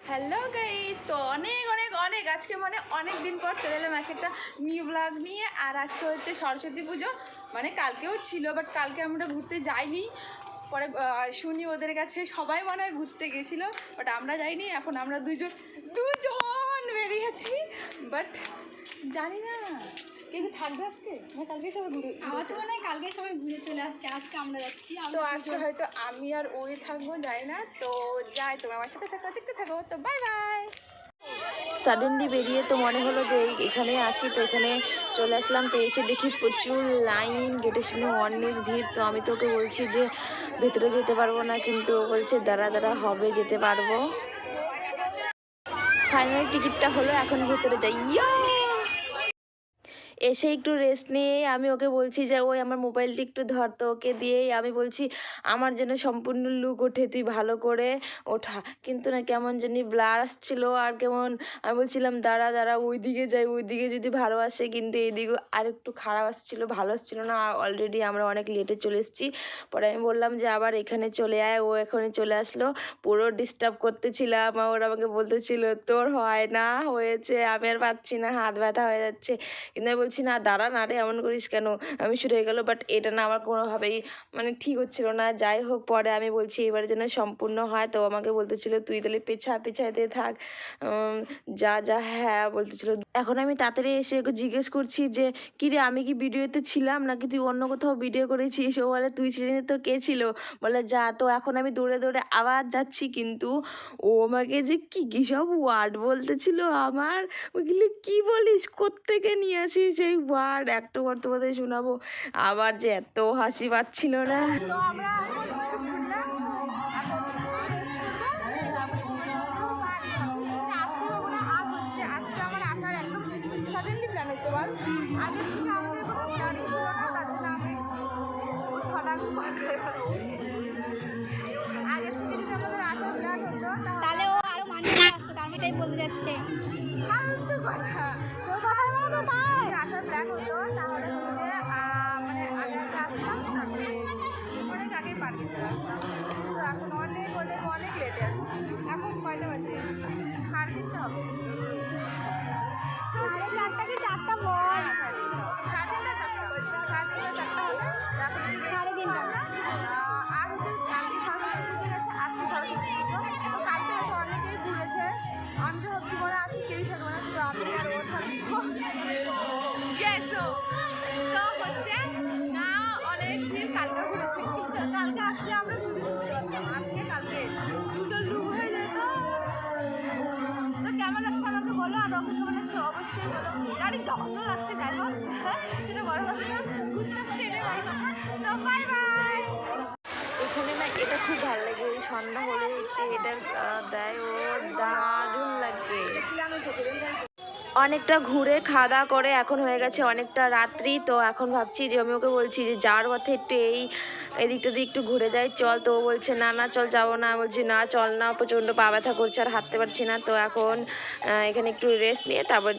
Hello guys, তো অনেক অনেক অনেক আজকে মানে অনেক দিন পর চলে এলাম আজকে একটা নিউ ব্লগ নিয়ে। আর আজকে হচ্ছে সরস্বতী পুজো, মানে কালকেও ছিল, বাট কালকে আমরা ঘুরতে যাইনি। পরে শুনি ওদের কাছে সবাই মনে হয় ঘুরতে গেছিলো, বাট আমরা যাইনি। এখন আমরা দুজন বেরিয়েছি, বাট জানি না কিন্তু থাকবে আজকে না কালকে সবাই ঘুরে। আমার তো মনে হয় কালকে সবাই ঘুরে চলে আসছে, আজকে আমরা যাচ্ছি। তো আজকে হয়তো আমি আর ওই থাকবো, যাই না। তো যাই, তুমি আমার সাথে থাকো, দেখতে থাকো। তো বাই বাই। সাডেনলি বেরিয়ে তো মনে হলো যে এখানে আসি, তো এখানে চলে আসলাম। তো এসে দেখি প্রচুর লাইন, গেটের সামনে অনেক ভিড়। তো আমি তোকে বলছি যে ভেতরে যেতে পারবো না, কিন্তু ও বলছে দাঁড়া দাঁড়া হবে, যেতে পারবো। ফাইনালি টিকিটটা হলো, এখন ভেতরে যাই। এসে একটু রেস্ট নিয়ে আমি ওকে বলছি যে ওই আমার মোবাইলটি একটু ধরতো, ওকে দিয়েই আমি বলছি আমার যেন সম্পূর্ণ লুক ওঠে, তুই ভালো করে ওঠা। কিন্তু না, কেমন জানি ব্লার আসছিল, আর কেমন আমি বলছিলাম দাঁড়া দাঁড়া ওইদিকে যাই, ওইদিকে যদি ভালো আসে, কিন্তু এইদিকে আর একটু খারাপ আসছিল, ভালো আসছিল না। অলরেডি আমরা অনেক লেটে চলে এসেছি। পরে আমি বললাম যে আবার এখানে চলে আয়, ও এখনই চলে আসলো। পুরো ডিস্টার্ব করতেছিলাম, ওর আমাকে বলতেছিল তোর হয় না, হয়েছে, আমি আর পাচ্ছি না, হাত ব্যথা হয়ে যাচ্ছে। কিন্তু আমি বলছি না দাঁড়া না রে, এমন করিস কেন, আমি শুরু হয়ে গেলো। বাট এটা না আমার কোনোভাবেই মানে ঠিক হচ্ছিল না। যাই হোক, পরে আমি বলছি এবারে যেন সম্পূর্ণ হয়। তো আমাকে বলতেছিল তুই তাহলে পেছাইতে থাক, যা যা হ্যাঁ বলতেছিল। এখন আমি তাড়াতাড়ি এসে ওকে জিজ্ঞেস করছি যে কিরে আমি কি ভিডিওতে ছিলাম নাকি তুই অন্য কোথাও ভিডিও করেছিস? ও বলে তুই ছিলি না তো কে ছিল? বলে যা। তো এখন আমি দৌড়ে দৌড়ে আবার যাচ্ছি, কিন্তু ও আমাকে যে কী কী সব ওয়ার্ড বলতেছিল আমার, ওইগুলো কী বলিস, কোত্থেকে নিয়ে আসিস সেই ওয়ার্ড, একটা ওয়ার্ড তোমাদের শোনাবো। আবার যে এত হাসি পাচ্ছিল না। তো আমরা এখন একটু ঘুরলাম, এখন রেস্ট করবো, তারপরে বাড়ি ভাবছি এখানে আসতে পারবো না। আর হচ্ছে আজকে আমার আসার একদম সাডেনলি প্ল্যান হচ্ছে, বল আগের থেকে আমাদের কোনো প্ল্যানই ছিল না, তার জন্য আমরা আগের থেকে যদি আমাদের আসার প্ল্যান হতো তাহলে ও আরো মানিয়ে আসতো, তার এটাই বলতে যাচ্ছে। ফালতু কথা, তোর কথার মনে তো তাই আসার প্ল্যান হতো, তাহলে হচ্ছে মানে আগে আগে আসলাম, তারপরে অনেক আগে পার্কে চলে আসতাম। কিন্তু এখন অনেক অনেক অনেক লেটে আসছি। এখন কয়টা বাজে? 3:30 হবে। সাড়ে চারটা কি চারটা বল? 3:30 4:30 হবে। সাড়ে তিনটা। আর হচ্ছে কালকে সরস্বতী পুজো গেছে, আজকে সরস্বতী পুজো। তো কালকে হয়তো অনেকেই ঘুরেছে, আমি তো ভাবছি মনে আসি কেউই থাকবে না, শুধু আমি আর ও থাকবো। তো হচ্ছে না অনেক ভিড়, কালকে ঘুরেছে, কিন্তু কালকে আসলে আমরা দুদিন ঘুরতে পারতাম। আজকে কালকে দুটো লুক হয়ে যেত। তো কেমন লাগছে আমাকে বলো, আর ওকে কেমন লাগছে অবশ্যই বলো। জানি জঘন্য লাগছে, যাই হোক সেটা বড় কথা না, ঘুরতে আসছে এটাই বড় কথা। তো বাই বাই। এখানে না এটা খুব ভালো লাগে, ওই সন্ধ্যা হলে একটু এটা দেয়, ও দারুণ লাগে। অনেকটা ঘুরে খাওয়া দাওয়া করে এখন হয়ে গেছে অনেকটা রাত্রি। তো এখন ভাবছি যে আমি ওকে বলছি যে যাওয়ার পথে একটু এদিকটা দিয়ে একটু ঘুরে যাই চল। তো ও বলছে না না চল যাবো না। বলছি না চল না, প্রচণ্ড পা ব্যথা করছে আর হাঁটতে পারছি না। তো এখন এখানে একটু রেস্ট নিয়ে তারপর